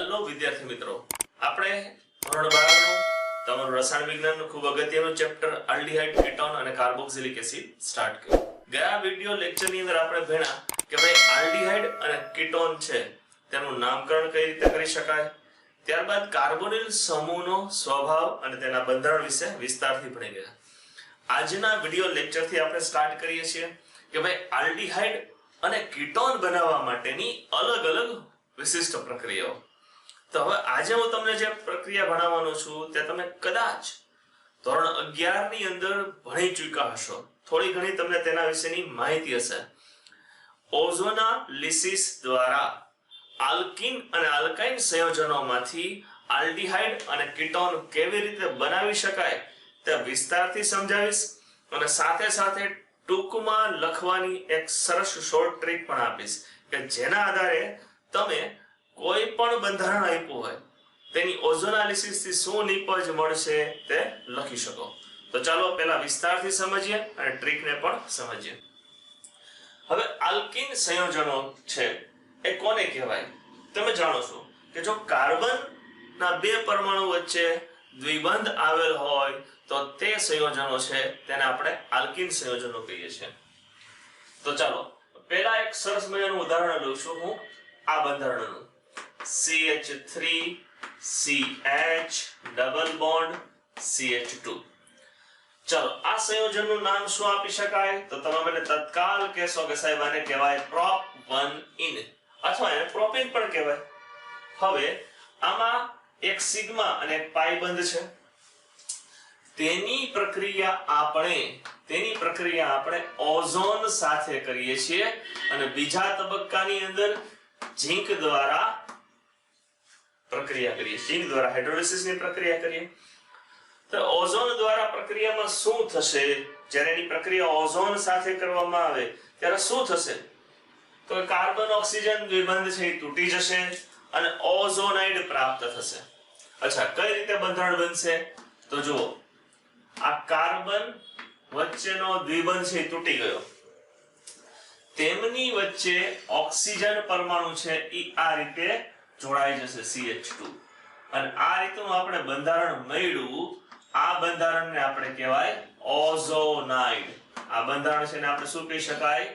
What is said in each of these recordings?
Hello વિદ્યાર્થી મિત્રો, આપણે ધોરણ 12 નું તમારું રસાયણ વિજ્ઞાનનું ખૂબ અગત્યનું ચેપ્ટર આલ્ડીહાઇડ, કીટોન અને કાર્બોક્સિલિક એસિડ સ્ટાર્ટ કર્યું. ગયા વિડિયો લેક્ચરની અંદર આપણે ભણ્યા કે ભાઈ આલ્ડીહાઇડ અને કીટોન છે તેનું નામકરણ કઈ રીતે કરી શકાય. ત્યારબાદ કાર્બોનિલ સમૂહનો સ્વભાવ અને તેના બંધારણ વિશે વિસ્તારથી ભણી ગયા. આજના વિડિયો લેક્ચરથી આપણે સ્ટાર્ટ કરીએ છીએ કે ભાઈ આલ્ડીહાઇડ અને કીટોન બનાવવા માટેની અલગ અલગ વિશિષ્ટ પ્રક્રિયાઓ. તો હવે આજે હું તમને જે પ્રક્રિયા ભણાવવાનો છું તે તમે કદાચ ધોરણ 11 ની અંદર ભણી ચૂક્યા હશો. થોડી ઘણી તમને તેના વિશેની માહિતી હશે. ઓઝોનાલિસિસ દ્વારા આલ્કીન અને આલ્કાઇન સંયોજનોમાંથી આલ્ડીહાઇડ અને કીટોન કેવી રીતે બનાવી શકાય તે વિસ્તારથી સમજાવીશ અને સાથે સાથે ટૂંકમાં લખવાની એક સરસ શોર્ટ ટ્રીક પણ આપીશ કે જેના આધારે તમે કોઈ પણ બંધારણ આપ્યું હોય તેની ઓઝોનાલિસિસ થી શું નિપજ મળશે તે લખી શકો. તો ચાલો પહેલા વિસ્તારથી સમજીએ અને ટ્રીકને પણ સમજીએ. હવે આલ્કીન સંયોજનો છે એ કોને કહેવાય? તમે જાણો છો કે જો કાર્બન ના બે પરમાણુ વચ્ચે દ્વિબંધ આવેલ હોય તો તે સંયોજનો છે તેને આપણે આલ્કીન સંયોજનો કહીએ છીએ. તો ચાલો પહેલા એક સરસ મજાનું ઉદાહરણ લઉં છું હું આ બંધારણનું. CH3 CH double bond CH2. ચલો આ સંયોજનનું નામ શું આપી શકાય? તો તમે મને તત્કાલ કહેશો કે સાહેબ આને કહેવાય prop1ene અથવા એને પ્રોપીન પણ કહેવાય. હવે આમાં એક સિગ્મા અને એક પાઈ બંધ છે. તેની પ્રક્રિયા આપણે ઓઝોન સાથે કરીએ છીએ અને બીજા તબક્કાની અંદર ઝીંક દ્વારા પ્રક્રિયા કરીએ. ઝીંક દ્વારા હાઇડ્રોલિસિસની પ્રક્રિયા કરીએ. તો ઓઝોન દ્વારા પ્રક્રિયામાં શું થશે? જ્યારે એની પ્રક્રિયા ઓઝોન સાથે કરવામાં આવે ત્યારે શું થશે? તો કાર્બન ઓક્સિજન દ્વિબંધ છે એ તૂટી જશે અને ઓઝોનાઇડ પ્રાપ્ત થશે. અચ્છા, કઈ રીતે બંધારણ બનશે? તો જુઓ, આ કાર્બન વચ્ચેનો દ્વિબંધ છે એ તૂટી ગયો. તેમની વચ્ચે ઓક્સિજન પરમાણુ છે એ આ રીતે જોડાઈ જશે CH2 અને આ રીતનું આપણે બંધારણ મળ્યું. આ બંધારણને આપણે કહેવાય ઓઝોનાઇડ. આ બંધારણ છે ને આપણે શું કહી શકાય?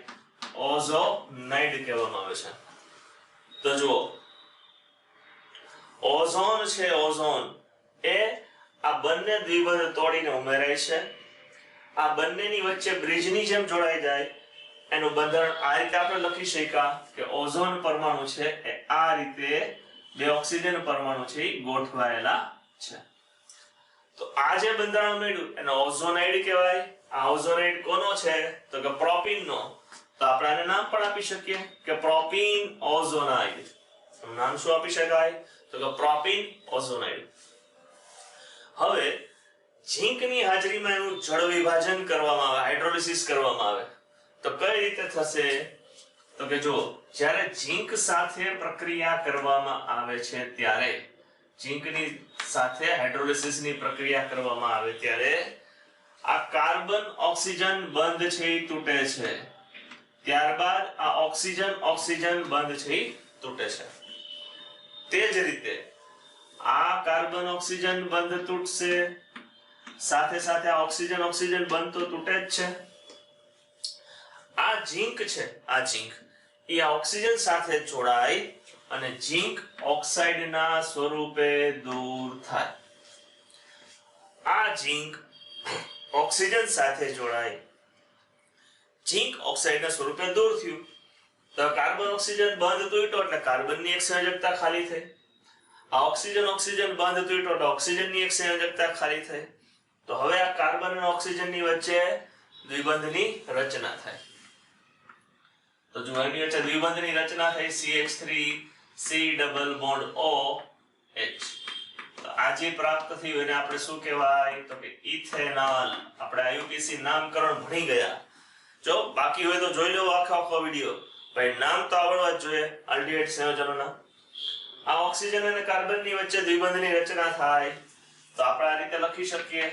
ઓઝોનાઇડ કહેવામાં આવે છે. તો જુઓ, ઓઝોન છે, ઓઝોન એ આ બંને દ્વિબંધ તોડીને ઉમેરાય છે. આ બંનેની વચ્ચે બ્રિજની જેમ જોડાઈ જાય એનું બંધારણ આ રીતે આપણે લખી શક્યા કે ઓઝોન પરમાણુ છે એ આ રીતે બે ઓક્સિજન પરમાણુ છે એ ગોઠવાયેલા છે. તો આ જે બંધારણ મળ્યું એને ઓઝોનાઇડ કહેવાય. આ ઓઝોનાઇડ કોનો છે? તો કે પ્રોપીનનો. તો આપણે આને નામ પણ આપી શકીએ કે પ્રોપીન ઓઝોનાઇડ. નામ શું આપી શકાય? તો કે પ્રોપીન ઓઝોનાઇડ. હવે ઝીંકની હાજરીમાં એનું જળ વિભાજન કરવામાં આવે, હાઇડ્રોલિસિસ કરવામાં આવે તો કઈ રીતે થશે? તો કે જો જ્યારે ઝીંક સાથે પ્રક્રિયા કરવામાં આવે છે ત્યારે ઝીંકની સાથે હાઇડ્રોલિસિસની પ્રક્રિયા કરવામાં આવે ત્યારે આ કાર્બન ઓક્સિજન બંધ છે એ તૂટે છે. ત્યારબાદ આ ઓક્સિજન બંધ છે એ તૂટે છે. તે જ રીતે આ કાર્બન ઓક્સિજન બંધ તૂટશે, સાથે સાથે આ ઓક્સિજન બંધ તો તૂટે જ છે. આ ઝીંક છે, આ ઝીંક એ આ ઓક્સિજન સાથે જોડાય અને ઝીંક ઓક્સાઇડના સ્વરૂપે દૂર થાય. આ ઝીંક ઓક્સિજન સાથે જોડાય, ઝીંક ઓક્સાઇડના સ્વરૂપે દૂર થયું. તો કાર્બન ઓક્સિજન બંધ તૂટ્યો એટલે કાર્બનની એક સંયોજકતા ખાલી થઈ. આ ઓક્સિજન બંધ તૂટ્યો એટલે ઓક્સિજનની એક સંયોજકતા ખાલી થઈ. તો હવે આ કાર્બન અને ઓક્સિજનની વચ્ચે દ્વિબંધની રચના થાય. તો જો એની વચ્ચે દ્વિબંધની રચના થઈ CH3 C double bond OH. તો આ જે પ્રાપ્ત થયું એને આપણે શું કહેવાય? તો કે ઇથેનોલ. આપણે IUPAC નામકરણ ભણી ગયા. જો બાકી હોય તો જોઈ લો આખો વિડિયો. ભાઈ નામ તો આવડવા જ જોઈએ આલ્ડીહાઇડ સંયોજનોના. આ ઓક્સિજન અને કાર્બનની વચ્ચે દ્વિબંધની રચના થાય તો આપણે આ રીતે લખી શકીએ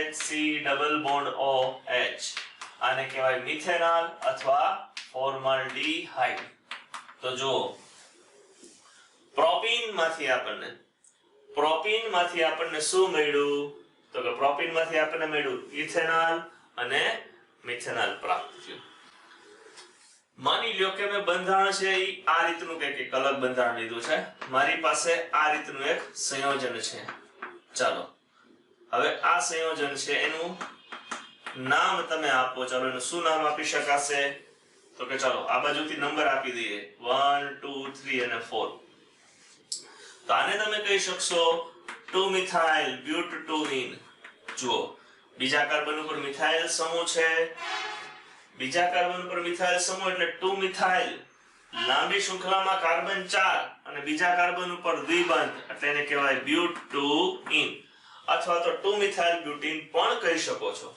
HC ડબલ બોન્ડ OH. આને કહેવાય મિથેનોલ અથવા ફોર્માલ્ડીહાઇડ. તો જો પ્રોપીન માંથી આપણને શું મળ્યું? તો કે પ્રોપીન માંથી આપણને મળ્યું ઇથેનોલ અને મિથેનોલ પ્રાપ્ત થયું. માની લ્યો કે મેં બંધારણ છે એ આ રીતનું એક અલગ બંધારણ લીધું છે. મારી પાસે આ રીતનું એક સંયોજન છે. ચાલો હવે આ સંયોજન છે એનું નામ તમે આપો. ચાલો એનું શું નામ આપી શકાશે? તો કે ચાલો આ બાજુથી નંબર આપી દઈએ 1 2 3 અને 4. તો આને તમે કહી શકશો 2 મિથાઇલ બ્યુટટુઇન. જુઓ બીજા કાર્બન ઉપર મિથાઇલ સમૂહ છે, બીજા કાર્બન ઉપર મિથાઇલ સમૂહ એટલે 2 મિથાઇલ, લાંબી શૃંખલામાં કાર્બન 4 અને બીજા કાર્બન ઉપર દ્વિબંધ એટલે એને કહેવાય બ્યુટટુઇન અથવા તો 2 મિથાઇલ બ્યુટીન પણ કહી શકો છો.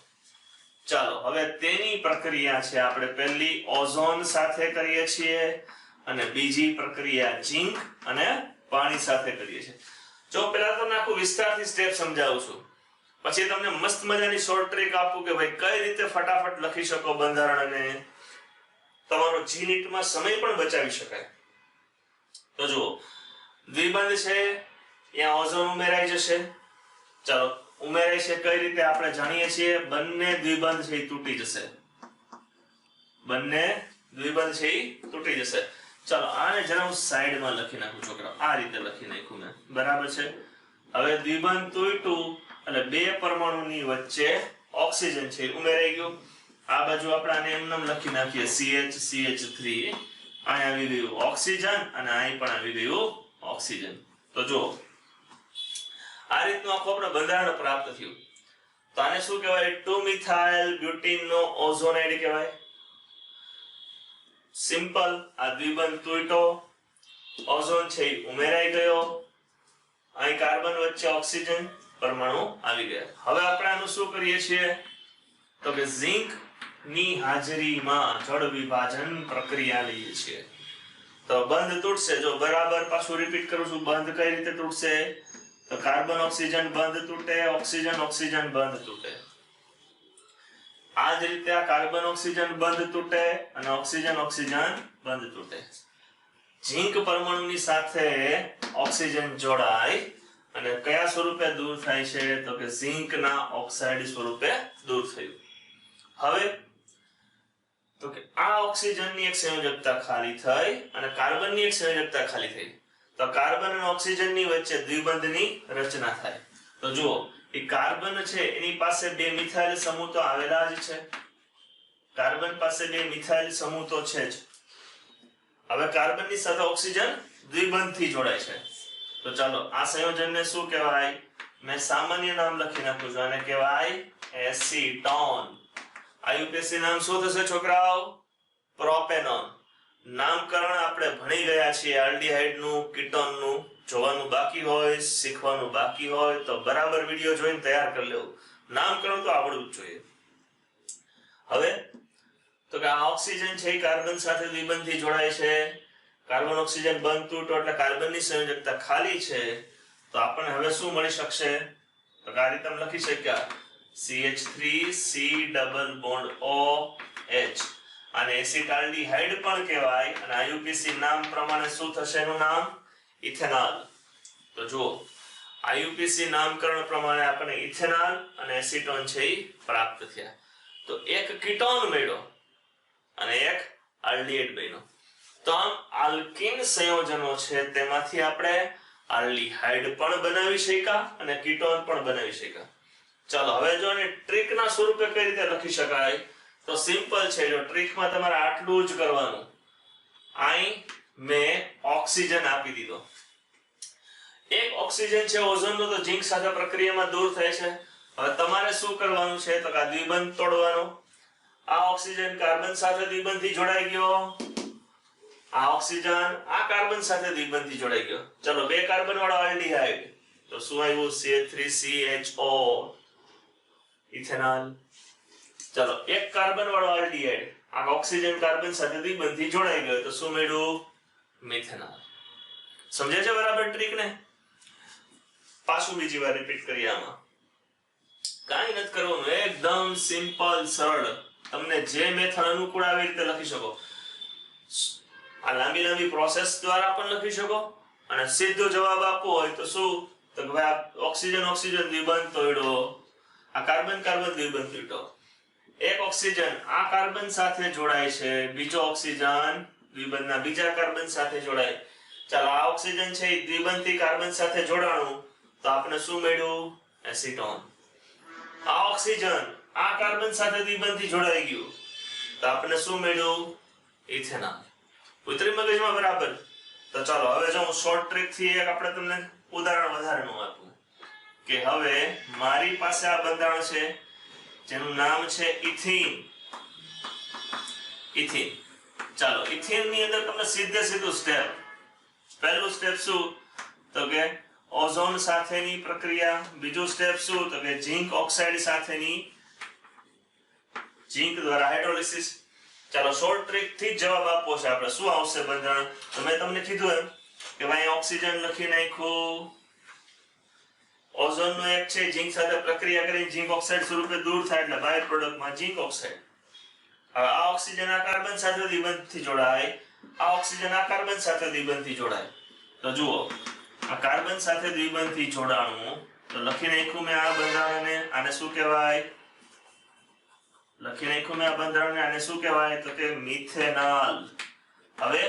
ચાલો હવે તેની પ્રક્રિયા છે આપણે પહેલી ઓઝોન સાથે કરીએ છીએ અને બીજી પ્રક્રિયા ઝિંક અને પાણી સાથે કરીએ છીએ. જો પહેલા તમને આખું વિસ્તારથી સ્ટેપ સમજાવું છું, પછી તમને મસ્ત મજાની શોર્ટ ટ્રીક આપું કે ભાઈ કઈ રીતે ફટાફટ લખી શકો બંધારણ અને તમારો જીનીટમાં સમય પણ બચાવી શકાય. તો જુઓ દ્વિબંધ છે, ત્યાં ઓઝોન ઉમેરાઈ જશે. ચાલો ઉમેરાય છે કઈ રીતે આપણે જાણીએ છીએ? બંને દ્વિબંધ છે એ તૂટી જશે. બંને દ્વિબંધ છે એ તૂટી જશે. ચાલો આને જરા હું સાઈડમાં લખી નાખું છોકરા. આ રીતે લખી નાખ્યું મેં. બરાબર છે. હવે દ્વિબંધ તૂટ્યું એટલે બે પરમાણુની વચ્ચે ઓક્સિજન છે ઉમેરાઈ ગયું. આ બાજુ આપણે આને એમનેમ લખી નાખીએ CH3. અહીં આવી ગયું ઓક્સિજન અને અહીં પણ આવી ગયું ઓક્સિજન. તો જો આ રીતનું આખું આપણે બંધારણ પ્રાપ્ત થયું. તો આને શું કહેવાય? 2 મિથાઇલ બ્યુટીન નો ઓઝોનાઇડ કહેવાય. સિમ્પલ. આ દ્વિબંધ તૂટ્યો, ઓઝોન છે ઉમેરાઈ ગયો, અહીં કાર્બન વચ્ચે ઓક્સિજન પરમાણુ આવી ગયા. હવે આપણે આનું શું કરીએ છીએ? તો કે ઝિંક ની હાજરીમાં જળ વિભાજન પ્રક્રિયા લઈએ છીએ. તો બંધ તૂટશે. જો બરાબર પાછું રિપીટ કરું છું, બંધ કઈ રીતે તૂટશે? તો કાર્બન ઓક્સિજન બંધ તૂટે, ઓક્સિજન ઓક્સિજન બંધ તૂટે. આ જ રીતે આ કાર્બન ઓક્સિજન બંધ તૂટે અને ઓક્સિજન ઓક્સિજન બંધ તૂટે. ઝિંક પરમાણુની સાથે ઓક્સિજન જોડાય અને કયા સ્વરૂપે દૂર થાય છે? તો કે ઝિંકના ઓક્સાઇડ સ્વરૂપે દૂર થયું. હવે તો કે આ ઓક્સિજનની એક સંયોજકતા ખાલી થઈ અને કાર્બનની એક સંયોજકતા ખાલી થઈ. તો કાર્બન અને ઓક્સિજનની વચ્ચે દ્વિબંધની રચના થાય. તો જુઓ એ કાર્બન છે એની પાસે બે મિથાઇલ સમૂહ તો આવેલા જ છે. કાર્બન પાસે બે મિથાઇલ સમૂહ તો છે જ. હવે કાર્બનની સાથે ઓક્સિજન દ્વિબંધથી જોડાય છે. તો ચાલો આ સંયોજનને શું કહેવાય? મેં સામાન્ય નામ લખી નાખ્યું છે. આને કહેવાય એસીટોન. આયુપીએસસી નામ શું થશે છોકરાઓ? પ્રોપેનોન. નામકરણ આપણે ભણી ગયા છીએ. આલ્ડીહાઇડ નું, કીટોન નું. જોવાનું બાકી હોય, શીખવાનું બાકી હોય તો બરાબર વિડિયો જોઈને તૈયાર કરી લેવું. નામકરણ તો આવડવું જ જોઈએ. હવે તો કે આ ઓક્સિજન છે કાર્બન સાથે દ્વિબંધથી જોડાય છે. કાર્બન ઓક્સિજન બંધ તૂટો એટલે કાર્બનની સંયોજકતા ખાલી છે. તો આપણને હવે શું મળી શકશે? તો આ રીતે અમે લખી શક્યા CH3 C double bond OH. અને એસિટાલ્ડીહાઇડ પણ કહેવાય અને આયુપીસી નામ પ્રમાણે શું થશે? એનું નામ ઇથેનોલ. તો જુઓ આયુપીસી નામકરણ પ્રમાણે આપણને ઇથેનોલ અને એસિટોન છે એ પ્રાપ્ત થયા. તો એક કીટોન મળ્યો અને એક આલ્ડીહાઇડ બન્યો. તો આમ આલ્કીન સંયોજનો છે તેમાંથી આપણે આલ્ડીહાઇડ પણ બનાવી શક્યા અને કીટોન પણ બનાવી શક્યા. ચાલો હવે જો આને ટ્રીકના સ્વરૂપે કઈ રીતે લખી શકાય? તો સિમ્પલ છે. જો ટ્રીકમાં તમારે આટલું જ કરવાનું. અહીં મેં ઓક્સિજન આપી દીધો. એક ઓક્સિજન છે ઓઝોનનો તો ઝિંક સાથે પ્રક્રિયામાં દૂર થાય છે. હવે તમારે શું કરવાનું છે? તો આ દ્વિબંધ તોડવાનો. આ ઓક્સિજન કાર્બન સાથે દ્વિબંધથી જોડાઈ ગયો. આ ઓક્સિજન આ કાર્બન સાથે દ્વિબંધથી જોડાઈ ગયો. ચલો બે કાર્બન વાળો આલ્ડીહાઇડ. તો શું આવ્યું? CH3CHO ethanol. ચલો એક કાર્બન વાળો આલ્ડીહાઇડ. આ ઓક્સિજન કાર્બન સાથે દ્વિબંધથી જોડાઈ ગયો તો શું મળ્યું? મિથેનોલ. સમજે છે બરાબર ટ્રીક ને? પાછું બીજી વાર રિપીટ કરીએ. આમાં કાંઈ નથી કરવાનું. એકદમ સિમ્પલ સરળ. તમને જે મેથડ અનુકૂળ આવે રીતે લખી શકો. આ લાંબી લાંબી પ્રોસેસ દ્વારા પણ લખી શકો અને સીધો જવાબ આપવો હોય તો શું? તો કે ભાઈ આ ઓક્સિજન ઓક્સિજન દ્વિબંધ તોડ્યો, આ કાર્બન કાર્બન દ્વિબંધ તૂટ્યો. એક ઓક્સિજન આ કાર્બન સાથે જોડાય છે, બીજો ઓક્સિજન દ્વિબંધના બીજા કાર્બન સાથે જોડાય. ચાલો આ ઓક્સિજન છે એ દ્વિબંધથી કાર્બન સાથે જોડાણું તો આપણે શું મળ્યું? એસીટોન. આ ઓક્સિજન આ કાર્બન સાથે દ્વિબંધથી જોડાઈ ગયું તો આપણે શું મળ્યું? ઇથેનોલ. ઉતરી મગજમાં બરાબર? તો ચાલો હવે જો હું શોર્ટ ટ્રીક થી એક આપણે તમને ઉદાહરણ વધારેનું આપું કે હવે મારી પાસે આ બંધારણ છે જેનું નામ છે ઇથીન. ઇથીન. ચાલો ઇથીન ની અંદર તમને સીધે સીધું સ્ટેપ. પહેલું સ્ટેપ શું? તો કે ઓઝોન સાથેની પ્રક્રિયા. બીજું સ્ટેપ શું? તો કે ઝિંક ઓક્સાઇડ સાથેની ઝિંક દ્વારા હાઇડ્રોલિસિસ. ચાલો શોર્ટ ટ્રીક થી જવાબ આપવો છે આપણે. શું આવશે બંધારણ? તો મેં તમને કીધું એમ કે ભાઈ ઓક્સિજન લખી નાખ્યું, ઓઝોન નો એક છે ઝિંક સાથે પ્રક્રિયા કરી ઝિંક ઓક્સાઇડ સ્વરૂપે દૂર થાય એટલે બાય પ્રોડક્ટ માં ઝિંક ઓક્સાઇડ. હવે આ ઓક્સિજન આ કાર્બન સાથે દ્વિબંધથી જોડાય, આ ઓક્સિજન આ કાર્બન સાથે દ્વિબંધથી જોડાય. તો જુઓ આ કાર્બન સાથે દ્વિબંધથી જોડાણું તો લખી નાખ્યું મેં આ બંધારણને. આને શું કહેવાય? લખી નાખ્યું મેં આ બંધારણને. આને શું કહેવાય? તો કે મિથેનોલ. હવે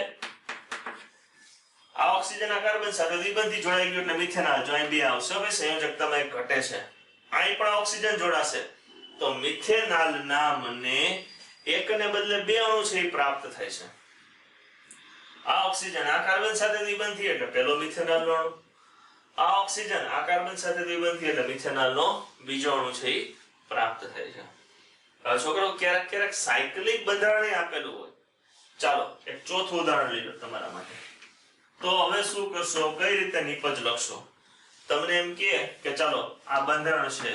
આ ઓક્સિજન આ કાર્બન સાથે દ્વિબંધથી જોડાઈ ગયું એટલે મિથેનોલ. જો અહીં બે આવશે હવે સંયોજકતામાં એક ઘટે છે, અહીં પણ ઓક્સિજન જોડાશે તો મિથેનોલ નામને એકને બદલે બે અણુ છે એ પ્રાપ્ત થાય છે. આ ઓક્સિજન આ કાર્બન સાથે દ્વિબંધી એટલે પેલો મિથેનોલ નો અણુ, આ ઓક્સિજન આ કાર્બન સાથે દ્વિબંધી એટલે મિથેનોલ નો બીજો અણુ છે એ પ્રાપ્ત થાય છે. હવે છોકરો ક્યારેક ક્યારેક સાયક્લિક બંધારણ આપેલું હોય. ચાલો એક ચોથું ઉદાહરણ લઈ લો તમારા માટે. તો હવે શું કરશો? કઈ રીતે નિપજ લખશો? તમને એમ કે ચાલો આ બંધારણ છે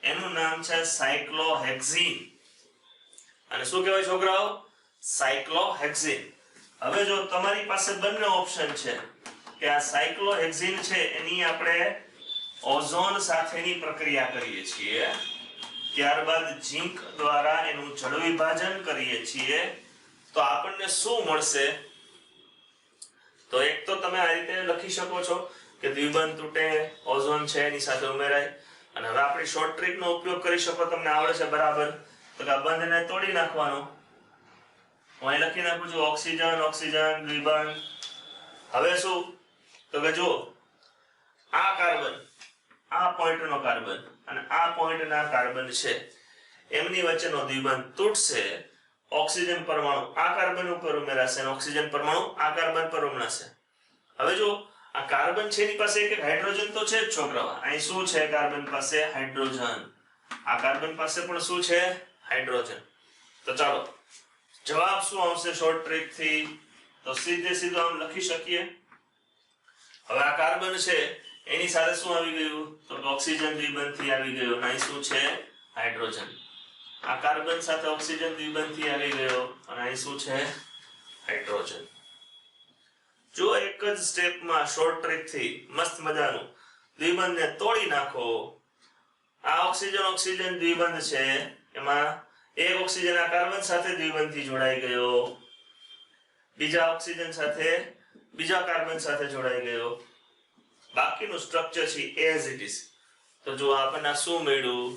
એનું નામ છે સાયક્લોહેક્ઝીન. અને શું કહેવાય છોકરાઓ? સાયક્લોહેક્ઝીન. હવે જો તમારી પાસે બંને ઓપ્શન છે કે આ સાયક્લોહેક્ઝીન છે એની આપણે ઓઝોન સાથેની પ્રક્રિયા કરીએ છીએ, ત્યારબાદ ઝિંક દ્વારા એનું જળ વિભાજન કરીએ છીએ તો આપણને શું મળશે? તો એક તો તમે આ રીતે લખી શકો છો કે દ્વિબંધ તૂટે, ઓઝોન છે એની સાથે ઉમેરાય. અને હવે આપણી શોર્ટ ટ્રીક નો ઉપયોગ કરી શકો, તમને આવડે છે બરાબર? તો કે આ બંધને તોડી નાખવાનો. હું અહીં લખી નાખું છું ઓક્સિજન ઓક્સિજન દ્વિબંધ. હવે શું? તો કે જો આ કાર્બન આ પોઈન્ટનો કાર્બન અને આ પોઈન્ટના કાર્બન છે એમની વચ્ચેનો દ્વિબંધ તૂટશે. ઓક્સિજન પરમાણુ આ કાર્બન ઉપર ઉમેરાશે અને ઓક્સિજન પરમાણુ આ કાર્બન પર ઉમેરાશે. હવે જો આ કાર્બન છે એની પાસે એક હાઇડ્રોજન તો છે જ છોકરાઓ. અહીં શું છે? કાર્બન પાસે હાઇડ્રોજન. આ કાર્બન પાસે પણ શું છે? હાઇડ્રોજન. તો ચાલો જવાબ શું આવશે શોર્ટ ટ્રીક થી? તો સીધે સીધું આમ લખી શકીએ. હવે આ કાર્બન છે એની સાથે શું આવી ગયું? તો ઓક્સિજન દ્વિબંધથી આવી ગયો. અહીં શું છે? હાઇડ્રોજન. આ કાર્બન સાથે ઓક્સિજન દ્વિબંધથી આવી ગયો અને અહીં શું છે? હાઇડ્રોજન. જો એક જ સ્ટેપમાં શોર્ટ ટ્રીક થી મસ્ત મજાનું દ્વિબંધને તોડી નાખો. આ ઓક્સિજન ઓક્સિજન દ્વિબંધ છે એમાં એક ઓક્સિજન આ કાર્બન સાથે દ્વિબંધથી જોડાઈ ગયો, બીજા ઓક્સિજન સાથે બીજા કાર્બન સાથે જોડાઈ ગયો. બાકીનું સ્ટ્રક્ચર છે એઝ ઇટ ઇઝ. તો જો આપણને શું મળ્યું?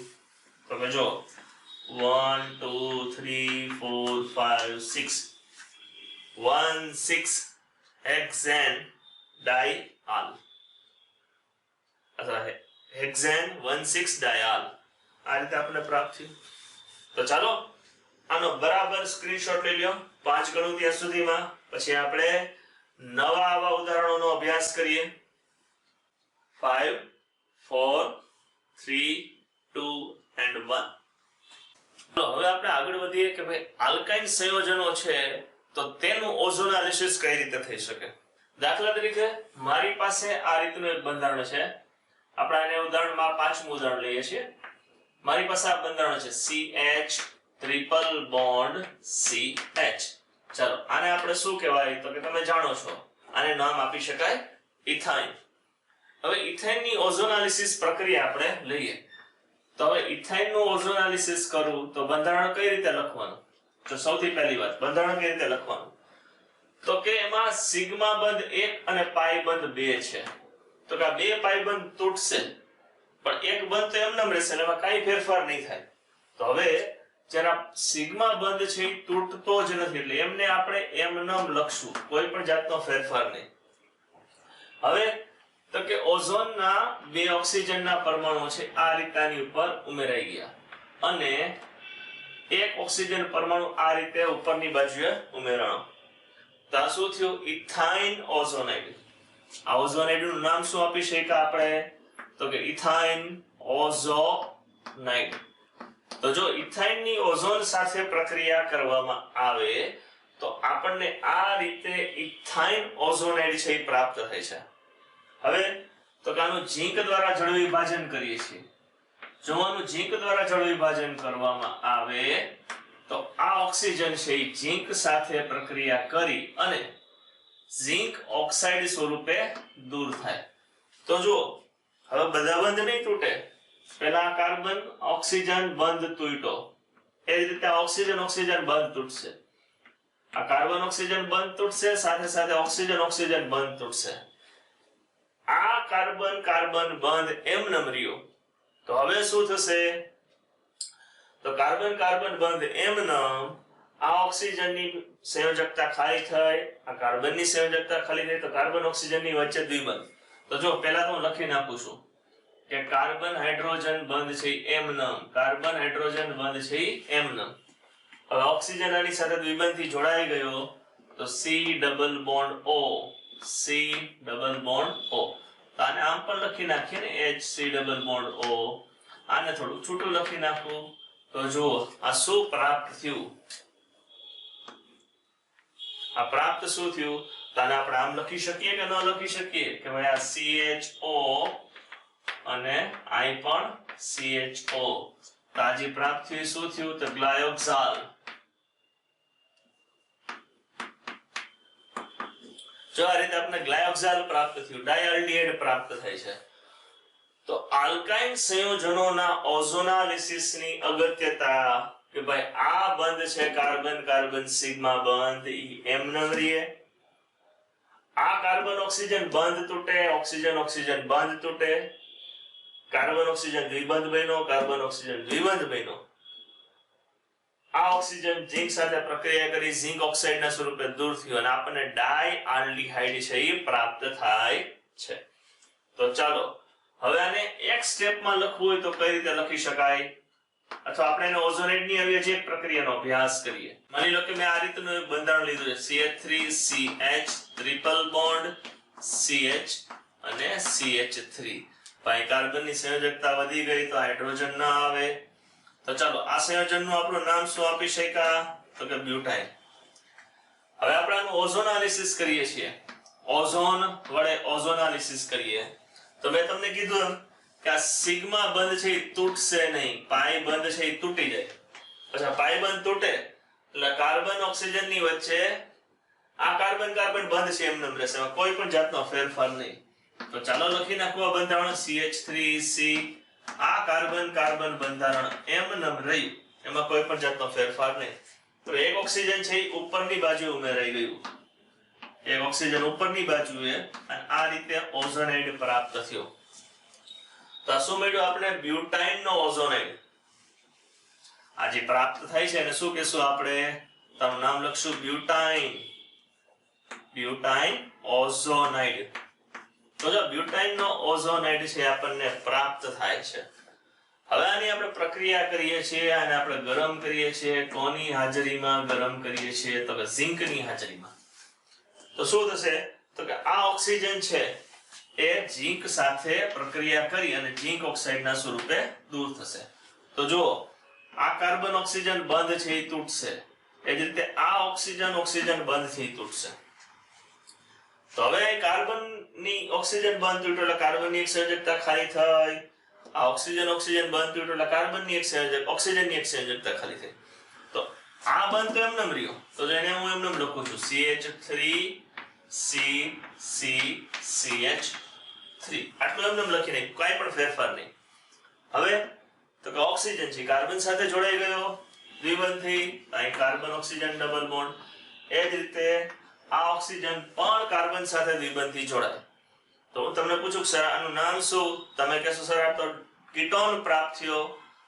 તો કે જો 1 2 3 4 5 6 16 હેક્સેન ડાઇઆલ અથવા હેક્સેન 16 ડાઇઆલ. આ રીતે આપણે પ્રાપ્ત થયું. તો ચાલો આનો બરાબર સ્ક્રીનશોટ લઈ લ્યો 5 ગણું ત્યાં સુધીમાં. પછી આપણે નવા આવા ઉદાહરણોનો અભ્યાસ કરીએ. 5 4 3 2 and 1. તો હવે આપણે આગળ વધીએ કે ભાઈ આલ્કાઇન સંયોજનો છે તો તેનું ઓઝોનાલિસિસ કઈ રીતે થઈ શકે. દાખલા તરીકે મારી પાસે આ રીતનું એક બંધારણ છે. આપણે આને ઉદાહરણમાં પાંચમું ઉદાહરણ લઈએ છીએ. મારી પાસે આ બંધારણ છે CH ટ્રિપલ બોન્ડ CH. ચાલો આને આપણે શું કહેવાય? તો કે તમે જાણો છો આને નામ આપી શકાય ઇથાઇન. હવે ઇથાઇનની ઓઝોનાલિસિસ પ્રક્રિયા આપણે લઈએ. તો હવે ઇથાઇનનું ઓઝોનાલિસિસ કરવું તો બંધારણ કઈ રીતે લખવાનું? તો સૌથી પહેલી વાત બંધારણ કઈ રીતે લખવાનું? તો કે એમાં સિગ્મા બંધ 1 અને પાઈ બંધ 2 છે. તો કે આ બે પાઈ બંધ તૂટશે પણ એક બંધ તો એમનેમ રહેશે એટલે એમાં કાંઈ ફેરફાર નહીં થાય. તો હવે જ્યારે સિગ્મા બંધ છે એ તૂટતો જ નથી એટલે એમને આપણે એમનેમ લખશું, કોઈ પણ જાતનો ફેરફાર નહીં. હવે તો કે ઓઝોનના બે ઓક્સિજનના પરમાણુ છે આ રીતની ઉપર ઉમેરાઈ ગયા અને એક ઓક્સિજન પરમાણુ આ રીતે ઉપરની બાજુએ ઉમેરાણો. તો આ શું થયું? ઇથાઇન ઓઝોનાઇડ. આ ઓઝોનાઇડ નું નામ શું આપી શક્યા આપણે? તો કે ઇથાઇન ઓઝોનાઇડ. તો જો ઇથાઇન ની ઓઝોન સાથે પ્રક્રિયા કરવામાં આવે તો આપણને આ રીતે ઇથાઇન ઓઝોનાઇડ છે એ પ્રાપ્ત થાય છે. હવે તો કે આનું ઝીંક દ્વારા જળ વિભાજન કરીએ છીએ. જો આનું ઝીંક દ્વારા જળ વિભાજન કરવામાં આવે તો આ ઓક્સિજન છે એ ઝીંક સાથે પ્રક્રિયા કરી અને ઝીંક ઓક્સાઇડ સ્વરૂપે દૂર થાય. તો જો હવે બધા બંધ નહીં તૂટે. પહેલા કાર્બન ઓક્સિજન બંધ તૂટ્યો એ જ રીતે ઓક્સિજન ઓક્સિજન બંધ તૂટશે. આ કાર્બન ઓક્સિજન બંધ તૂટશે સાથે સાથે ઓક્સિજન ઓક્સિજન બંધ તૂટશે. આ કાર્બન કાર્બન બંધ એમનેમ રહ્યો. તો હવે શું થશે? તો કાર્બન કાર્બન બંધ એમનેમ આ ઓક્સિજનની સંયોજકતા ખાલી થઈ, આ કાર્બનની સંયોજકતા ખાલી થઈ તો કાર્બન ઓક્સિજનની વચ્ચે દ્વિબંધ. તો જો પહેલા તો હું લખી નાખું છું કે કાર્બન હાઇડ્રોજન બંધ છે એમનેમ, કાર્બન હાઇડ્રોજન બંધ છે એમનેમ. હવે ઓક્સિજન આની સાથે દ્વિબંધથી જોડાઈ ગયો તો C double bond O, C double bond O. તો આને આમ પણ લખી નાખીએ ને HC ડબલ બોન્ડ O. આને થોડું છૂટું લખી નાખું તો જુઓ આ શું પ્રાપ્ત થયું. આ પ્રાપ્ત શું થયું? તો આને આપણે આમ લખી શકીએ કે ન લખી શકીએ કે ભાઈ આ CHO અને આ પણ CHO. તો આ જે પ્રાપ્ત થયું શું થયું? તો ગ્લાયોક્સાલ. જો આ રીતે આપણે ગ્લાયોક્સાલ પ્રાપ્ત થયું, ડાયઆલ્ડિહાઇડ પ્રાપ્ત થાય છે. તો આલ્કાઇન સંયોજનોના ઓઝોનાલિસિસની અગત્યતા કે ભાઈ આ બંધ છે કાર્બન કાર્બન સિગ્મા બંધ એમનેમ રહે. આ કાર્બન ઓક્સિજન બંધ તૂટે, ઓક્સિજન ઓક્સિજન બંધ તૂટે, કાર્બન ઓક્સિજન દ્વિબંધ બન્યો, કાર્બન ઓક્સિજન દ્વિબંધ બન્યો. આ ઓક્સિજન ઝીંક સાથે પ્રક્રિયા કરી ઝીંક ઓક્સાઇડના સ્વરૂપે દૂર થયું અને આપણને ડાયઆલ્ડિહાઇડ છે એ પ્રાપ્ત થાય છે. તો ચાલો હવે આને એક સ્ટેપમાં લખવું હોય તો કઈ રીતે લખી શકાય? અથવા આપણે એને ઓઝોનાઇડની અવેજી એક પ્રક્રિયાનો અભ્યાસ કરીએ. માની લો કે મેં આ રીતનું એક બંધારણ લીધું છે CH3CH ટ્રિપલ બોન્ડ CH અને CH3. ભાઈ કાર્બનની સંયોજકતા વધી ગઈ તો હાઇડ્રોજન ન આવે. તો ચાલો આ સંયોજનનું આપણું નામ શું આપી શક્યા? તો કે બ્યુટાઇન. હવે આપણે આનું ઓઝોનાલિસિસ કરીએ છીએ. ઓઝોન વડે ઓઝોનાલિસિસ કરીએ તો મેં તમને કીધું કે આ સિગ્મા બંધ છે એ તૂટશે નહીં, પાઈ બંધ છે એ તૂટી જાય. પછી પાઈ બંધ તૂટે એટલે કાર્બન ઓક્સિજનની વચ્ચે આ કાર્બન કાર્બન બંધ છે એમનેમ રહેશે, કોઈ પણ જાતનો ફેરફાર નહીં. તો ચાલો લખી નાખો આ બંધારણ CH3C. આ કાર્બન કાર્બન બંધારણ એમનેમ રહ્યું, એમાં કોઈ પણ જાતનો ફેરફાર નહીં. તો એક ઓક્સિજન છે એ ઉપરની બાજુ ઉમેરાઈ ગયું, એક ઓક્સિજન ઉપરની બાજુએ અને આ રીતે ઓઝોનાઇડ પ્રાપ્ત થયો. તો શું મળ્યું આપણે? બ્યુટાઇન નો ઓઝોનાઇડ. આ જે પ્રાપ્ત થાય છે એને શું કહેશું આપણે? તારું નામ લખશું બ્યુટાઇન, બ્યુટાઇન ઓઝોનાઇડ. તો જો બ્યુટાઇન નો ઓઝોનાઇડ છે આપણને પ્રાપ્ત થાય છે. હવે આની આપણે પ્રક્રિયા કરીએ છીએ અને આપણે ગરમ કરીએ છીએ. કોની હાજરીમાં ગરમ કરીએ છીએ? તો કે ઝિંકની હાજરીમાં. તો શું થશે? તો કે આ ઓક્સિજન છે એ ઝિંક સાથે પ્રક્રિયા કરી અને ઝિંક ઓક્સાઇડના સ્વરૂપે દૂર થશે. તો જો આ કાર્બન ઓક્સિજન બંધ છે એ તૂટશે, એ જ રીતે આ ઓક્સિજન ઓક્સિજન બંધ છે એ તૂટશે. તો હવે કાર્બનની ઓક્સિજન બંધ તૂટ્યો એટલે કાર્બનની એક સંયોજકતા ખાલી થઈ. આ ઓક્સિજન ઓક્સિજન બંધ તૂટ્યો એટલે કાર્બનની એક સંયોજક ઓક્સિજનની એક સંયોજકતા ખાલી થઈ. તો આ બંધ તો એમનેમ રહ્યો, તો એને હું એમનેમ લખું છું CH3CCCH3. આટલું એમનેમ લખી નાખ્યું, કાંઈ પણ ફેરફાર નહીં. હવે તો કે ઓક્સિજન છે કાર્બન સાથે જોડાઈ ગયો દ્વિબંધથી, અહીં કાર્બન ઓક્સિજન ડબલ બોન્ડ. એ જ રીતે આ ઓક્સિજન પણ કાર્બન સાથે દ્વિબંધથી જોડાય. તો હું તમને પૂછું સર આનું નામ શું? તમે કહેશો સર આ તો કીટોન પ્રાપ્ત થયો.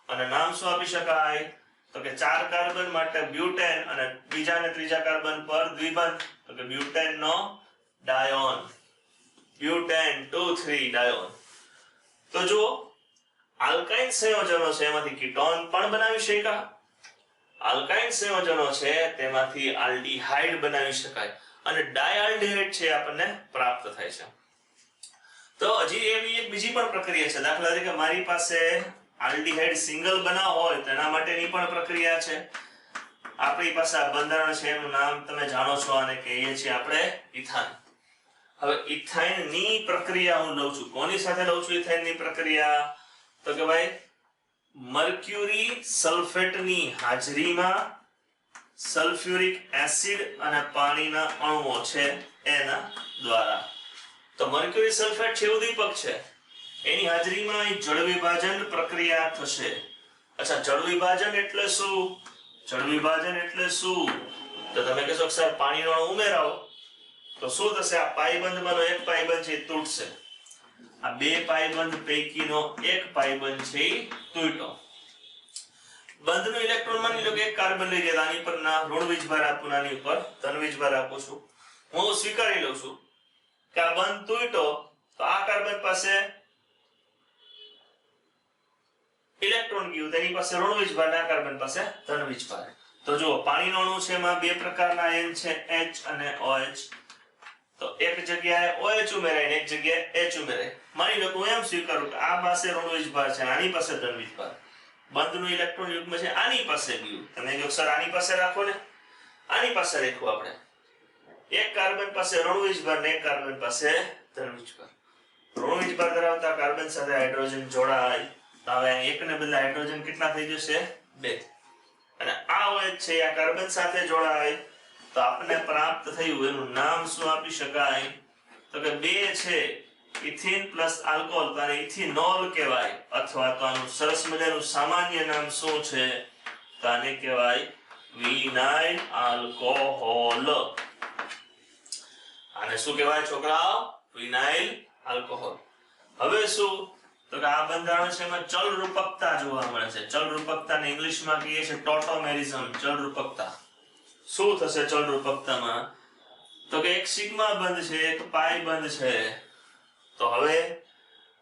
અને નામ શું આપી શકાય? તો કે 4 કાર્બન માટે બ્યુટેન અને બીજા અને ત્રીજા કાર્બન પર દ્વિબંધ, તો કે બ્યુટેન નો ડાયોન, બ્યુટેન 2 3 ડાયોન. તો જો આલ્કાઇન સંયોજનો છે એમાંથી કીટોન પણ બનાવી શકાય, આલ્કાઇન સંયોજનો છે તેમાંથી આલ્ડીહાઇડ બનાવી શકાય અને ડાયઆલ્ડીહાઇડ છે આપણને પ્રાપ્ત થાય છે. તો હજી એવી એક બીજી પણ પ્રક્રિયા છે. દાખલા તરીકે મારી પાસે આલ્ડીહાઇડ સિંગલ બનાવવો હોય તેના માટેની પણ પ્રક્રિયા છે. આપણી પાસે આ બંધારણ છે એનું નામ તમે જાણો છો અને કહીએ છીએ આપણે ઇથાન. હવે ઇથાઇન ની પ્રક્રિયા હું લઉં છું. કોની સાથે લઉં છું ઇથાઇન ની પ્રક્રિયા? તો કે ભાઈ મર્ક્યુરી સલ્ફેટની હાજરીમાં સલ્ફ્યુરિક એસિડ અને પાણીના અણુઓ છે એના દ્વારા. તો મર્ક્યુરી સલ્ફેટ છે ઉદ્દીપક છે, એની હાજરીમાં જળ વિભાજન પ્રક્રિયા થશે. અચ્છા, જળ વિભાજન એટલે શું? જળ વિભાજન એટલે શું? તો તમે કહેશો કે સર પાણીનો અણુ ઉમેરાવો તો શું થશે? આ પાઈબંધમાંનો એક પાઈબંધ છે એ તૂટશે. આ બે પાઈબંધ પૈકીનો એક પાઈબંધ છે એ તૂટ્યો. બંધનો ઇલેક્ટ્રોન માની લો કે એક કાર્બન લઈ ગયા, આની પર ના ઋણ વીજભાર આપું, આની ઉપર ધન વીજભાર આપું છું. હું સ્વીકારી લઉં છું કે આ બંધ તૂટ્યો તો આ કાર્બન પાસે ઇલેક્ટ્રોન ગયું, તેની પાસે ઋણ વીજભાર, આ કાર્બન પાસે ધન વીજભાર. તો જો પાણીનો અણુ છે એમાં બે પ્રકારના આયન છે H અને OH. તો એક જગ્યાએ OH ઉમેરાય ને એક જગ્યાએ H ઉમેરાય. માની લો કે હું એમ સ્વીકારું કે આ પાસે ઋણ વીજભાર છે, આની પાસે ધન વીજભાર. બંધનું ઇલેક્ટ્રોન યુગ્મ છે આની પાસે ગયું. તમે કહો સર આની પાસે રાખો ને, આની પાસે રાખો આપણે. એક કાર્બન પાસે ઋણ વીજભાર ને એક કાર્બન પાસે ધન વીજભાર. ઋણ વીજભાર ધરાવતા કાર્બન સાથે હાઇડ્રોજન જોડાય. હવે એકને બદલે હાઇડ્રોજન કેટલા થઈ જશે? 2. અને આ OH છે આ કાર્બન સાથે જોડાય તો આપણને પ્રાપ્ત થયું એનું નામ શું આપી શકાય? તો કે 2 છે ઇથિન પ્લસ આલ્કોહોલ, તો આને ઇથિનોલ કહેવાય. અથવા તો આનું સરસ મજાનું સામાન્ય નામ શું છે? તો આને કહેવાય વિનાઇલ આલ્કોહોલ. આને શું કહેવાય છોકરાઓ? Vinyl alcohol. હવે શું? તો કે આ બંધારણ છે એમાં ચલ રૂપકતા જોવા મળે છે. ચલ રૂપકતાને ઇંગ્લિશમાં કહીએ છીએ ટોટોમેરિઝમ. ચલ રૂપકતા શું થશે ચલ રૂપકતામાં? તો કે એક સિગ્મા બંધ છે, એક પાઈ બંધ છે. તો હવે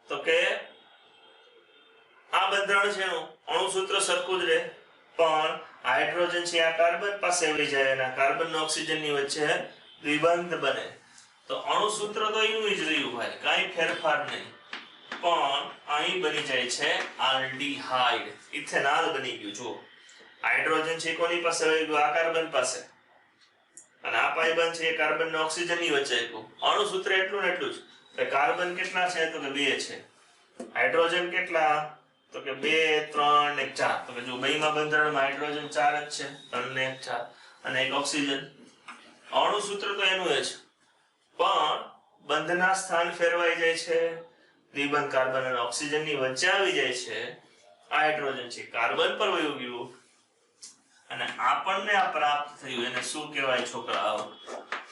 તો કે આ બંધારણ છે એનું અણુસૂત્ર સરખું જ રહે, પણ હાઇડ્રોજન છે આ કાર્બન પાસે વહી જાય અને કાર્બન નો ઓક્સિજન ની વચ્ચે દ્વિબંધ બને. તો અણુસૂત્ર તો એનું જ રહ્યું ભાઈ, કાંઈ ફેરફાર નહીં. પણ અહીં બની જાય છે આલ્ડીહાઇડ, ઇથેનોલ બની ગયું. જો હાઇડ્રોજન છે કોની પાસે વહી ગયું? આ કાર્બન પાસે. અને આ પાઈબંધ છે એ કાર્બન ના ઓક્સિજન ની વચ્ચે આવ્યું. અણુસૂત્ર એટલું ને એટલું જ. કાર્બન કેટલા છે? તો કે 2 છે. હાઇડ્રોજન કેટલા? તો કે 2 3 ને 4. તો કે જો બેમાં બંધારણમાં હાઇડ્રોજન 4 જ છે, 3 ને 4 અને એક ઓક્સિજન. અણુસૂત્ર તો એનું જ, પણ બંધના સ્થાન ફેરવાઈ જાય છે. દ્વિબંધ કાર્બન અને ઓક્સિજન ની વચ્ચે આવી જાય છે. આ હાઇડ્રોજન છે કાર્બન પર વયું ગયું અને આપણને આ પ્રાપ્ત થયું એને શું કહેવાય છોકરાઓ?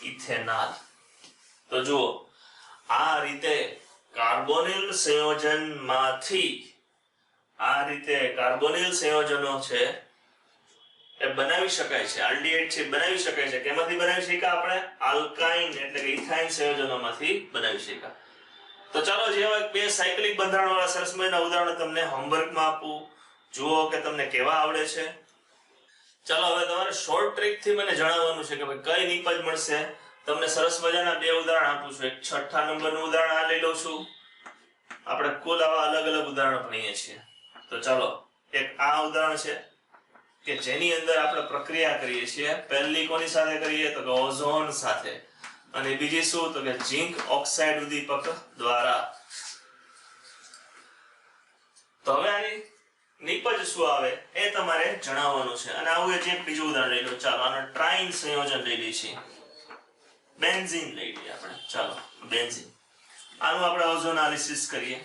ઇથેનોલ. તો જુઓ આ રીતે કાર્બોનિલ સંયોજનમાંથી આ રીતે કાર્બોનિલ સંયોજનો છે એ બનાવી શકાય છે. આલ્ડીહાઇડ છે બનાવી શકાય છે. કેમાંથી બનાવી શકાય? આપણે આલ્કાઇન એટલે કે ઇથાઇન સંયોજનોમાંથી બનાવી શકાય. તો ચાલો જેવા બે સાયક્લિક બંધારણ વાળા સરસ મજાના ઉદાહરણો તમને હોમવર્કમાં આપું, જુઓ કે તમને કેવા આવડે છે. ચાલો હવે તમારે શોર્ટ ટ્રીક થી મને જણાવવાનું છે કે ભાઈ કઈ નિપજ મળશે. તમને સરસ મજાના બે ઉદાહરણ આપું છું. એક 6થા નંબરનું ઉદાહરણ આ લઈ લઉં છું. આપણે કુલ આવા અલગ અલગ ઉદાહરણો ભણીએ છીએ. તો ચાલો એક આ ઉદાહરણ છે કે જેની અંદર આપણે પ્રક્રિયા કરીએ છીએ. પહેલી કોની સાથે કરીએ? તો કે ઓઝોન સાથે. અને બીજી શું? તો કે ઝિંક ઓક્સાઇડ ઉદ્દીપક દ્વારા. તો હવે આની નિપજ શું આવે એ તમારે જણાવવાનું છે. અને આવું જ એક બીજું ઉદાહરણ લઈ લો. ચાલો આનો ટ્રાઇન સંયોજન લઈ લઈએ છીએ. બેન્ઝીન લઈ લઈએ આપણે. ચાલો બેન્ઝીન, આનું આપણે ઓઝોનાલિસિસ કરીએ.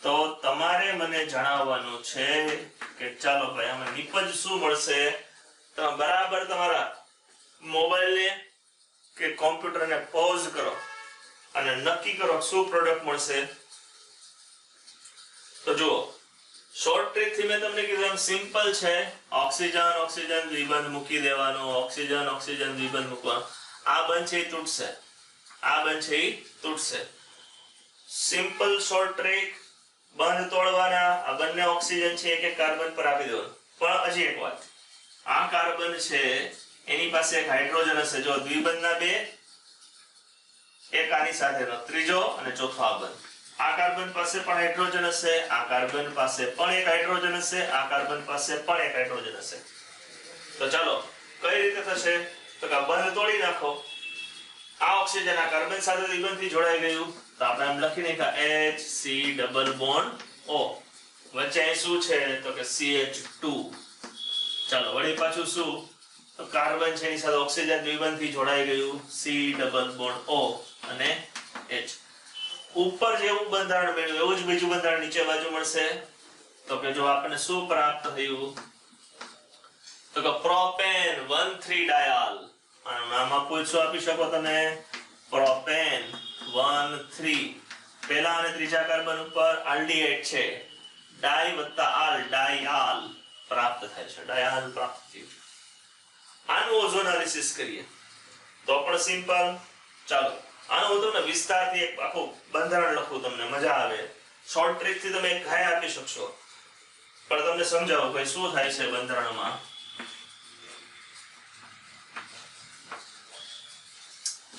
તો તમારે મને જણાવવાનું છે કે ચાલો ભાઈ આમાં નિપજ શું મળશે. તમે બરાબર તમારા મોબાઈલને કે કોમ્પ્યુટરને પોઝ કરો અને નક્કી કરો શું પ્રોડક્ટ મળશે. તો જુઓ, શોર્ટ ટ્રીક થી મેં તમને કીધું એમ સિમ્પલ છે. ઓક્સિજન ઓક્સિજન દ્વિબંધ મૂકી દેવાનો, ઓક્સિજન ઓક્સિજન દ્વિબંધ મૂકવાનો. આ બંધ છે એ તૂટશે, આ બંધ છે એ તૂટશે. Simple short trick. બંધ તોડવાના, આ બંને ઓક્સિજન છે એક એક કાર્બન પર આપી દેવાનું. પણ હજી એક વાત, આ કાર્બન છે એની પાસે એક હાઇડ્રોજન હશે. જો દ્વિબંધના બે, એક આની સાથેનો ત્રીજો અને ચોથો આ બંધ. આ કાર્બન પાસે પણ હાઇડ્રોજન હશે, આ કાર્બન પાસે પણ એક હાઇડ્રોજન હશે, આ કાર્બન પાસે પણ એક હાઇડ્રોજન હશે. તો ચાલો કઈ રીતે થશે? તો કે બંધ તોડી નાખો. આ ઓક્સિજન આ કાર્બન સાથે દ્વિબંધથી જોડાઈ ગયું, તો આપણે એમ લખી નાખ્યા HC ડબલ બોન્ડ O. વચ્ચે અહીં શું છે? તો કે CH2. ચાલો વળી પાછું શું? તો કાર્બન છે એની સાથે ઓક્સિજન દ્વિબંધથી જોડાઈ ગયું, C ડબલ બોન્ડ O અને H. ઉપર જેવું બંધારણ મેળવ્યું એવું જ બીજું બંધારણ નીચે બાજુ મળશે. તો કે જો આપણને શું પ્રાપ્ત થયું? તો કે પ્રોપેન 1,3 ડાયાલ. આનું નામ આપવું શું આપી શકો તમે? પ્રોપેન 1,3. પહેલા અને ત્રીજા કાર્બન ઉપર આલ્ડીહાઇડ છે, ડાઈ વત્તા આલ, ડાઈઆલ પ્રાપ્ત થાય છે, ડાઈઆલ પ્રાપ્ત થયું. આનું ઓઝોનાલિસિસ કરીએ તો પણ સિમ્પલ. ચાલો આનું હું તમને વિસ્તારથી એક આખું બંધારણ લખું, તમને મજા આવે. શોર્ટ ટ્રીક થી તમે એક ઘાય આપી શકશો, પણ તમને સમજાવો ભાઈ શું થાય છે બંધારણમાં.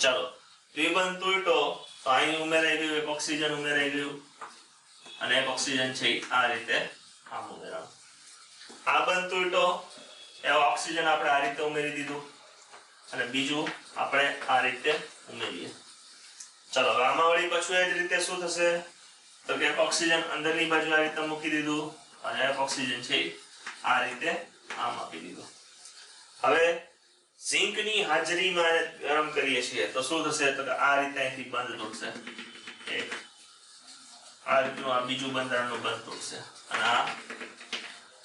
ચાલો દ્વિબંધ તૂટ્યો તો અહીં ઉમેરાઈ ગયું, એક ઓક્સિજન ઉમેરાઈ ગયું અને એક ઓક્સિજન છે આ રીતે આમ ઉમેરાયું. આ બંધ તૂટ્યો, એ ઓક્સિજન આપણે આ રીતે ઉમેરી દીધું અને બીજું આપણે આ રીતે ઉમેરીએ. ચાલો હવે આમાં વળી પાછું એ જ રીતે શું થશે? તો કે ઓક્સિજન અંદરની બાજુ આ રીતે મૂકી દીધું અને એક ઓક્સિજન છે આ રીતે આમ આપી દીધું. હવે ઝિંકની હાજરીમાં ગરમ કરીએ છીએ તો શું થશે? તો કે આ રીતે અહીંથી બંધ તૂટશે, એક આ રીતનું આ બીજું બંધારણનું બંધ તૂટશે અને આ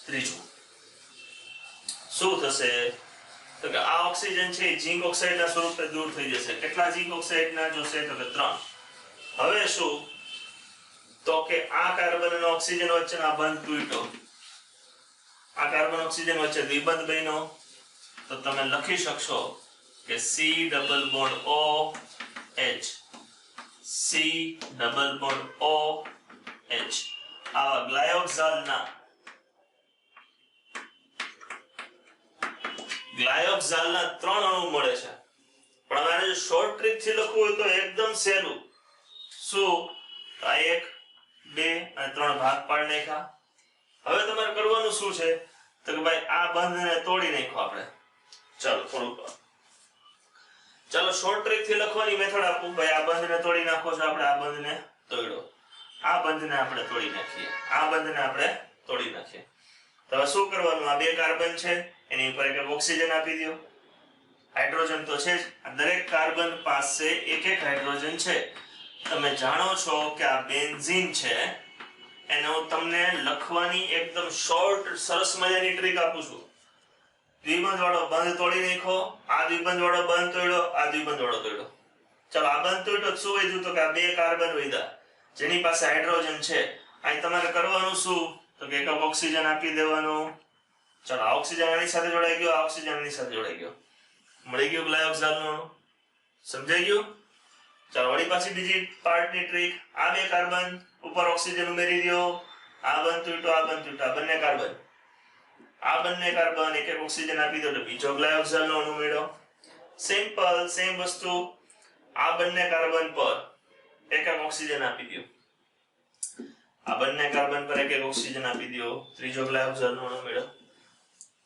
ત્રીજું. શું થશે? તો કે આ ઓક્સિજન છે ઝિંક ઓક્સાઇડના સ્વરૂપે દૂર થઈ જશે. કેટલા ઝિંક ઓક્સાઇડના જોશે? તો કે 3. હવે શું? તો કે આ કાર્બન અને ઓક્સિજન વચ્ચેનો આ બંધ તૂટ્યો, આ કાર્બન ઓક્સિજન વચ્ચે દ્વિબંધ બન્યો, તો તમે લખી શકશો કે C double bond O H, C double bond O H. આવા ગ્લાયોક્સાલના ત્રણ અણુ મળે છે. પણ હવે આને શોર્ટ ટ્રીક થી લખવું હોય તો એકદમ સહેલું. શું? આ 1, 2 અને 3 ભાગ પાડી નાખ્યા. હવે તમારે કરવાનું શું છે? તો કે ભાઈ આ બંધને તોડી નાખો આપણે. ચાલો થોડુંક, ચાલો શોર્ટ ટ્રીક થી લખવાની મેથડ આપું. ભાઈ આ બંધને તોડી નાખો છો આપણે, આ બંધને તોડો, આ બંધને આપણે તોડી નાખીએ, આ બંધને આપણે તોડી નાખીએ. તો હવે શું કરવાનું? આ બે કાર્બન છે એની ઉપર એક ઓક્સિજન આપી દો. હાઇડ્રોજન તો છે જ, દરેક કાર્બન પાસે એક એક હાઇડ્રોજન છે. તમે જાણો છો કે આ બેન્ઝીન છે, એને હું તમને લખવાની એકદમ શોર્ટ સરસ મજાની ટ્રીક આપું છું. દ્વિબંધ વાળો બંધ તોડી નાખો, આ દ્વિબંધ વાળો બંધ તોડ્યો, આ દ્વિબંધ વાળો તોડ્યો. ચાલો આ બંધ તોડ્યો શું વધ્યું? તો કે આ બે કાર્બન વધ્યા જેની પાસે હાઇડ્રોજન છે. અહીં તમારે કરવાનું શું? તો કે એક ઓક્સિજન આપી દેવાનું. ચાલો આ ઓક્સિજન આની સાથે જોડાઈ ગયો, આ ઓક્સિજન આની સાથે જોડાઈ ગયો, મળી ગયું ગ્લાયોક્સાલનું અણુ. સમજાઈ ગયું? ચાલો વળી પાછી બીજી પાર્ટની ટ્રીક. આ બે કાર્બન ઉપર ઓક્સિજન ઉમેરી દો, આ બંધ તૂટ્યો, આ બંધ તૂટ્યો, બંને કાર્બન, આ બંને કાર્બન એક એક ઓક્સિજન આપી દો એટલે બીજો ગ્લાયોક્સાલનો અણુ મેળવો. સિમ્પલ સેમ વસ્તુ. આ બંને કાર્બન પર એક એક ઓક્સિજન આપી દો, આ બંને કાર્બન પર એક એક ઓક્સિજન આપી દો, ત્રીજો ગ્લાયોક્સાલનો અણુ મેળવો.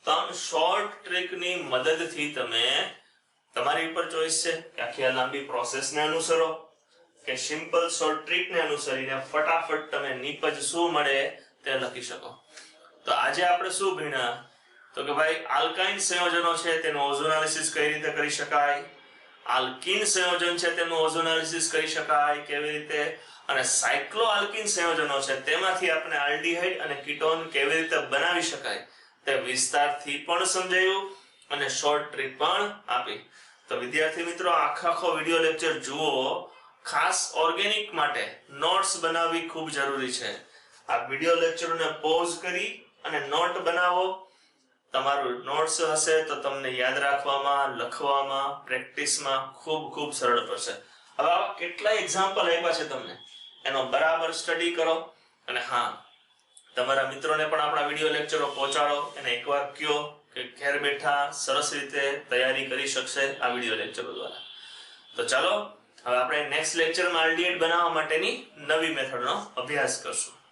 તમ શોર્ટ ટ્રીકની મદદથી તમે, તમારી ઉપર ચોઈસ છે કે આખી આ લાંબી પ્રોસેસને અનુસરો કે સિમ્પલ શોર્ટ ટ્રીકને અનુસરીને ફટાફટ તમે નિપજ શું મળે તે લખી શકો. તો આજે આપણે શું ભણ્યા? તો કે ભાઈ આલ્કાઇન સંયોજનો છે તેનું ઓઝોનાલિસિસ કઈ રીતે કરી શકાય, આલ્કીન સંયોજન છે તેનું ઓઝોનાલિસિસ કરી શકાય કેવી રીતે, અને સાયક્લો આલ્કીન સંયોજનો છે તેમાંથી આપણે આલ્ડીહાઇડ અને કીટોન કેવી રીતે બનાવી શકાય તે વિસ્તારથી પણ સમજાયું અને શોર્ટ ટ્રીક પણ આપી. તો વિદ્યાર્થી મિત્રો આખો વિડિયો લેક્ચર જુઓ. ખાસ ઓર્ગેનિક માટે નોટ્સ બનાવવી ખૂબ જરૂરી છે. આ વિડિયો લેક્ચરને પોઝ કરી અને નોટ બનાવો. તમારું નોટ્સ હશે તો તમને યાદ રાખવામાં, લખવામાં, પ્રેક્ટિસમાં ખૂબ સરળ પડશે. હવે આવા કેટલા એક્ઝામ્પલ આપ્યા છે તમને, એનો બરાબર સ્ટડી કરો. અને હા, તમારા મિત્રોને પણ આપણા વિડિયો લેક્ચરો પહોંચાડો. એને એકવાર કહો કે ઘેર બેઠા સરસ રીતે તૈયારી કરી શકશે આ વિડિયો લેક્ચરો દ્વારા. તો ચાલો હવે આપણે નેક્સ્ટ લેક્ચરમાં આલ્ડીહાઇડ બનાવવા માટેની નવી મેથડનો અભ્યાસ કરશું.